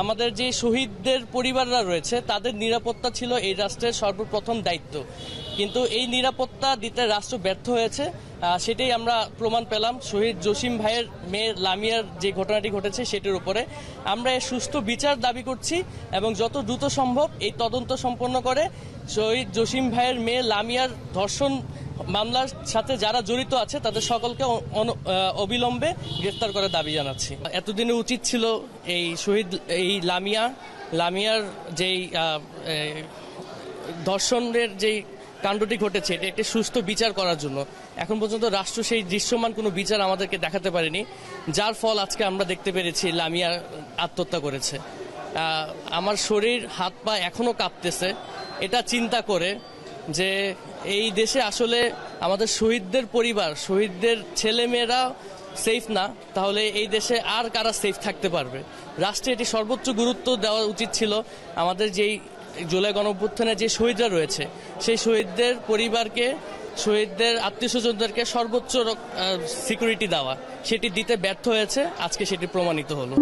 আমাদের যে শহীদদের পরিবাররা রয়েছে তাদের নিরাপত্তা ছিল এই রাষ্ট্রের সর্বপ্রথম দায়িত্ব, কিন্তু এই নিরাপত্তা দিতে রাষ্ট্র ব্যর্থ হয়েছে। সেটাই আমরা প্রমাণ পেলাম শহীদ জসিম ভাইয়ের মেয়ে লামিয়ার যে ঘটনাটি ঘটেছে সেটির উপরে। আমরা এর সুষ্ঠু বিচার দাবি করছি এবং যত দ্রুত সম্ভব এই তদন্ত সম্পন্ন করে শহীদ জসিম ভাইয়ের মেয়ে লামিয়ার ধর্ষণ মামলার সাথে যারা জড়িত আছে তাদের সকলকে অবিলম্বে গ্রেফতার করার দাবি জানাচ্ছি। এতদিনে উচিত ছিল এই লামিয়ার যেই ধর্ষণের যেই কাণ্ডটি ঘটেছে এটা একটি সুষ্ঠু বিচার করার জন্য। এখন পর্যন্ত রাষ্ট্র সেই দৃশ্যমান কোনো বিচার আমাদেরকে দেখাতে পারেনি, যার ফল আজকে আমরা দেখতে পেরেছি লামিয়া আত্মহত্যা করেছে। আমার শরীর হাত পা এখনো কাঁপতেছে এটা চিন্তা করে যে এই দেশে আসলে আমাদের শহীদদের পরিবার, শহীদদের ছেলেমেয়েরা সেফ না, তাহলে এই দেশে আর কারা সেফ থাকতে পারবে? রাষ্ট্রে এটি সর্বোচ্চ গুরুত্ব দেওয়া উচিত ছিল। আমাদের যেই জুলাই গণঅভ্যুত্থানে যে শহীদরা রয়েছে সেই শহীদদের পরিবারকে, শহীদদের আত্মীয় স্বজনদেরকে সর্বোচ্চ সিকিউরিটি দেওয়া, সেটি দিতে ব্যর্থ হয়েছে। আজকে সেটি প্রমাণিত হলো।